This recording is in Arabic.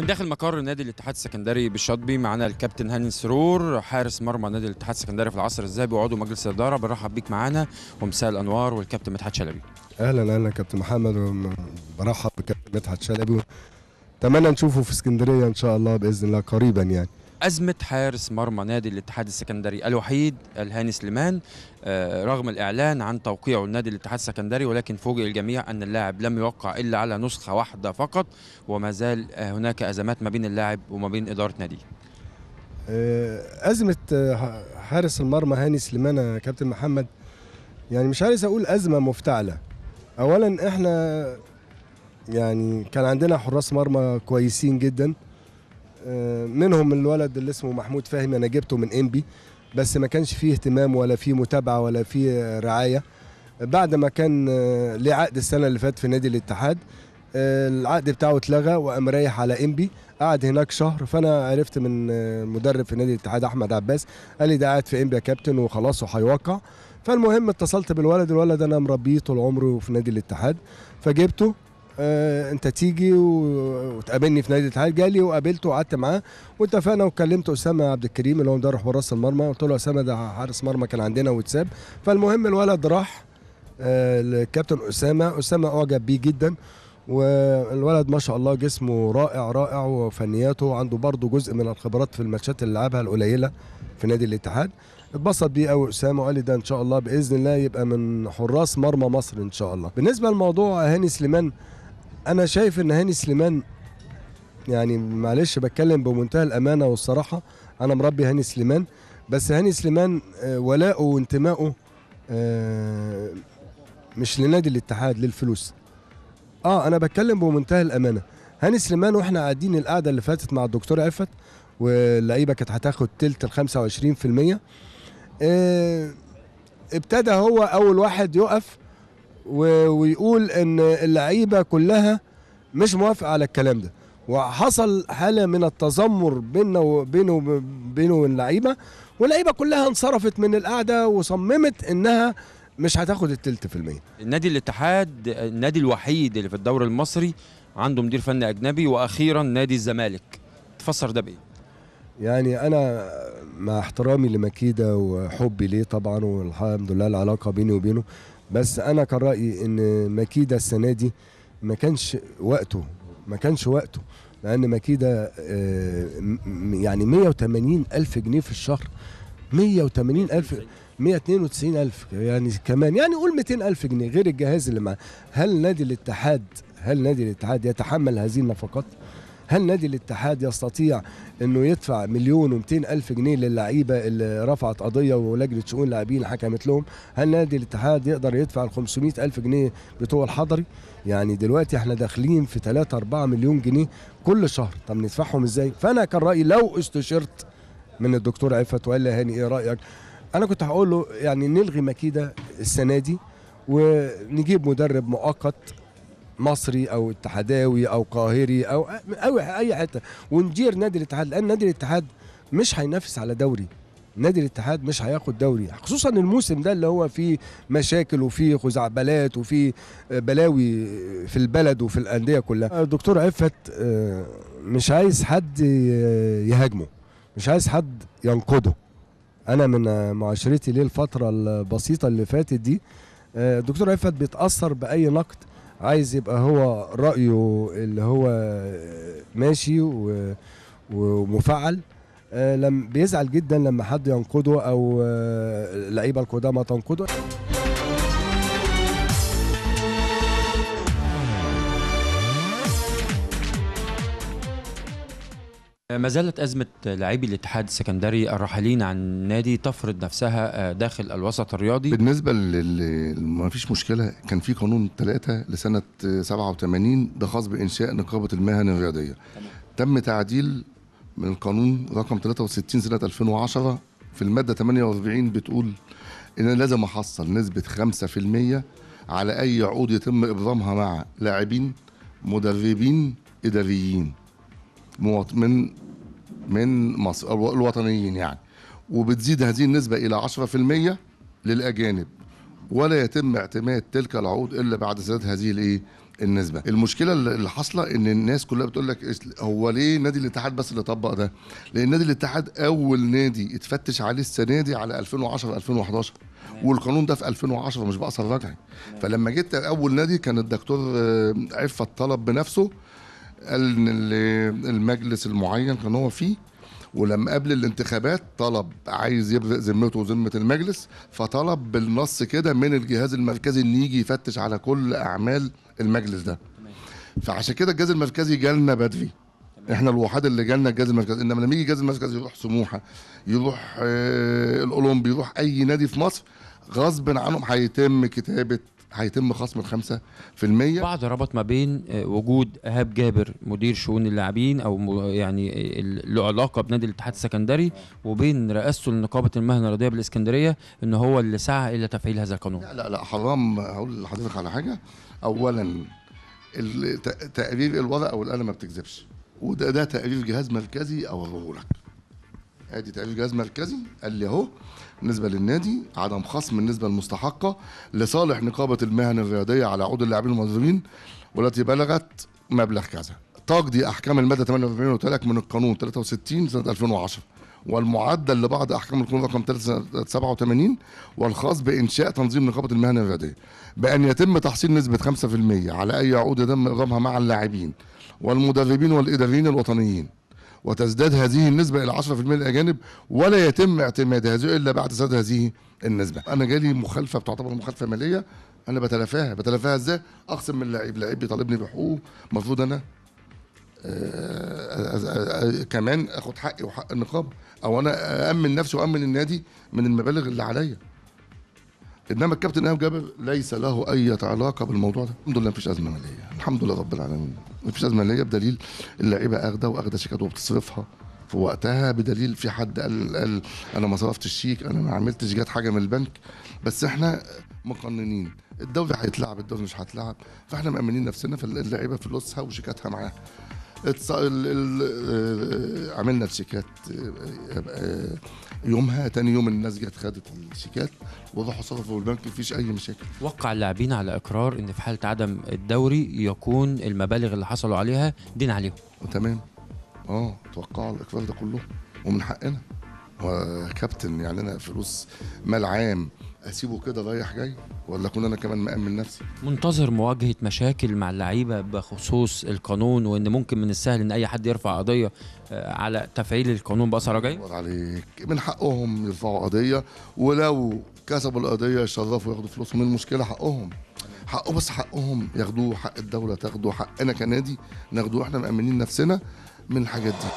من داخل مقر نادي الاتحاد السكندري بالشاطبي معانا الكابتن هاني سرور حارس مرمى نادي الاتحاد السكندري في العصر الذهبي وعضو مجلس الاداره. بنرحب بيك معانا ومساء الانوار والكابتن مدحت شلبي. اهلا كابتن محمد، برحب بكابتن مدحت شلبي. اتمنى نشوفه في اسكندريه ان شاء الله باذن الله قريبا يعني. أزمة حارس مرمى نادي الاتحاد السكندري الوحيد الهاني سليمان، رغم الإعلان عن توقيعه لنادي الاتحاد السكندري، ولكن فوجئ الجميع أن اللاعب لم يوقع إلا على نسخة واحدة فقط، وما زال هناك أزمات ما بين اللاعب وما بين إدارة ناديه. أزمة حارس المرمى هاني سليمان يا كابتن محمد، يعني مش عايز أقول أزمة مفتعلة. أولا إحنا يعني كان عندنا حراس مرمى كويسين جدا، منهم الولد اللي اسمه محمود فهمي، انا جبته من انبي بس ما كانش فيه اهتمام ولا فيه متابعه ولا فيه رعايه. بعد ما كان ليه عقد السنه اللي فاتت في نادي الاتحاد، العقد بتاعه اتلغى وقام رايح على انبي، قعد هناك شهر. فانا عرفت من مدرب في نادي الاتحاد احمد عباس، قال لي ده قاعد في انبي يا كابتن وخلاص وهيوقع. فالمهم اتصلت الولد انا مربيه طول عمره في نادي الاتحاد، فجبته. انت تيجي وتقابلني في نادي الاتحاد. جالي وقابلته وقعدت معاه واتفقنا، وكلمت اسامه عبد الكريم اللي هو مدرب حراس المرمى، قلت له اسامه ده حارس مرمى كان عندنا واتساب. فالمهم الولد راح الكابتن اسامه اعجب بيه جدا، والولد ما شاء الله جسمه رائع وفنياته، عنده برضه جزء من الخبرات في الماتشات اللي لعبها القليله في نادي الاتحاد. اتبسط بيه قوي اسامه وقال لي ده ان شاء الله باذن الله يبقى من حراس مرمى مصر ان شاء الله. بالنسبه لموضوع هاني سليمان، انا شايف ان هاني سليمان، يعني معلش بتكلم بمنتهى الامانه والصراحه، انا مربي هاني سليمان، بس هاني سليمان ولاؤه وانتمائه مش لنادي الاتحاد، للفلوس. انا بتكلم بمنتهى الامانه. هاني سليمان واحنا قاعدين القعده اللي فاتت مع الدكتور عفت واللعيبه كانت هتاخد تلت ال 25%، ابتدى هو اول واحد يقف ويقول ان اللعيبه كلها مش موافقه على الكلام ده، وحصل حاله من التذمر بينه واللعيبه، واللعيبه كلها انصرفت من القعده وصممت انها مش هتاخد التلت في المية. النادي الاتحاد النادي الوحيد اللي في الدوري المصري عنده مدير فني اجنبي، واخيرا نادي الزمالك. تفسر ده بايه؟ يعني انا مع احترامي لمكيده وحبي ليه طبعا، والحمد لله العلاقه بيني وبينه، بس انا كان رايي ان مكيده السنه دي ما كانش وقته، لان مكيده يعني 180 الف جنيه في الشهر، 180 الف، 192 الف يعني كمان، يعني قول 200 الف جنيه غير الجهاز اللي معاه. هل نادي الاتحاد يتحمل هذه النفقات؟ هل نادي الاتحاد يستطيع انه يدفع 1,200,000 الف جنيه للعيبه اللي رفعت قضيه ولجنه شؤون لاعبين حكمت لهم؟ هل نادي الاتحاد يقدر يدفع ال 500 الف جنيه بتوع الحضري؟ يعني دلوقتي احنا داخلين في 3-4 مليون جنيه كل شهر، طب ندفعهم ازاي؟ فانا كان رايي لو استشرت من الدكتور عفت وقال لي هاني ايه رايك، انا كنت هقول له يعني نلغي مكيده السنه دي ونجيب مدرب مؤقت مصري او اتحاداوي او قاهري او اي حته، وندير نادي الاتحاد، لان نادي الاتحاد مش هينافس على دوري. نادي الاتحاد مش هياخد دوري، خصوصا الموسم ده اللي هو فيه مشاكل وفيه خزعبلات وفيه بلاوي في البلد وفي الانديه كلها. الدكتور عفت مش عايز حد يهاجمه، مش عايز حد ينقده. انا من معاشرتي ليه الفتره البسيطه اللي فاتت دي، الدكتور عفت بيتاثر باي نقد، عايز يبقى هو رأيه اللي هو ماشي ومفعل. لما بيزعل جدا لما حد ينقده او اللعيبه القدامى تنقده. ما زالت أزمة لاعبي الاتحاد السكندري الراحلين عن النادي تفرض نفسها داخل الوسط الرياضي. بالنسبة ما فيش مشكلة، كان في قانون 3 لسنة 87 ده خاص بإنشاء نقابة المهن الرياضية. تم تعديل من القانون رقم 63 سنة 2010 في المادة 48 بتقول إن أنا لازم أحصل نسبة 5% على أي عقود يتم إبرامها مع لاعبين، مدربين، إداريين من مصر الوطنيين يعني، وبتزيد هذه النسبة إلى 10% للأجانب، ولا يتم اعتماد تلك العقود إلا بعد سداد هذه النسبه. المشكله اللي حاصله ان الناس كلها بتقول لك هو ليه نادي الاتحاد بس اللي طبق ده؟ لان نادي الاتحاد اول نادي اتفتش عليه السنه دي على 2010 2011، والقانون ده في 2010 مش بأثر رجعي. فلما جيت اول نادي كان الدكتور عفت طلب بنفسه، قال ان المجلس المعين كان هو فيه، ولما قبل الانتخابات طلب عايز يبرئ ذمته وذمه المجلس، فطلب بالنص كده من الجهاز المركزي ان يجي يفتش على كل اعمال المجلس ده. فعشان كده الجهاز المركزي جالنا بدري، احنا الوحيد اللي جالنا الجهاز المركزي. انما لما يجي الجهاز المركزي يروح سموحه، يروح الاولمبي، يروح اي نادي في مصر، غصب عنهم هيتم خصم 5%. بعض ربط ما بين وجود ايهاب جابر مدير شؤون اللاعبين او يعني له علاقه بنادي الاتحاد السكندري، وبين رئاسته لنقابه المهنه الرياضيه بالاسكندريه ان هو اللي سعى الى تفعيل هذا القانون. لا حرام. هقول لحضرتك على حاجه. اولا تقرير الورقه والقلم ما بتكذبش، وده تقرير جهاز مركزي اوريه لك. ادي تقرير جهاز مركزي قال لي اهو بالنسبه للنادي عدم خصم النسبه المستحقه لصالح نقابه المهن الرياضيه على عقود اللاعبين المنظورين والتي بلغت مبلغ كذا. تقضي احكام الماده 48 وتلك من القانون 63 سنه 2010، والمعدل لبعض احكام القانون رقم 87 والخاص بانشاء تنظيم نقابه المهن الرياضيه بان يتم تحصيل نسبه 5% على اي عقود يتم اجرامها مع اللاعبين والمدربين والاداريين الوطنيين، وتزداد هذه النسبة إلى 10% للأجانب، ولا يتم اعتماد هذه إلا بعد سداد هذه النسبة. أنا جالي مخالفة بتعتبر مخالفة مالية، أنا بتلافاها إزاي؟ أخصم من لعيب بيطالبني بحقوق، المفروض أنا كمان آخد حقي وحق النقابة، أو أنا أأمن نفسي وأأمن النادي من المبالغ اللي عليا. انما الكابتن ايهاب جابر ليس له اي علاقه بالموضوع ده. الحمد لله مفيش ازمه ماليه، الحمد لله رب العالمين مفيش ازمه ماليه، بدليل اللعيبه واخده شيكات وبتصرفها في وقتها، بدليل في حد قال انا ما صرفتش الشيك، انا ما عملتش جات حاجه من البنك. بس احنا مقننين الدوري هيتلعب، الدوري مش هيتلعب، فاحنا مأمنين نفسنا، فاللعيبه فلوسها وشيكاتها معاها. عملنا الشيكات يومها، تاني يوم الناس جت خدت الشيكات وراحوا صرفوا البنك، مفيش اي مشاكل. وقع اللاعبين على اقرار ان في حاله عدم الدوري يكون المبالغ اللي حصلوا عليها دين عليهم. تمام. توقعوا الاقرار ده كله ومن حقنا. وكابتن يعني انا فلوس مال عام اسيبه كده رايح جاي، ولا اكون انا كمان مأمن نفسي؟ منتظر مواجهه مشاكل مع اللعيبه بخصوص القانون، وان ممكن من السهل ان اي حد يرفع قضيه على تفعيل القانون باثر رجعي؟ عليك، من حقهم يرفعوا قضيه، ولو كسبوا القضيه يشرفوا ياخدوا فلوسهم، المشكله حقهم. بس حقهم ياخدوه، حق الدوله تاخده، حقنا كنادي ناخدوه، احنا مأمنين نفسنا من الحاجات دي.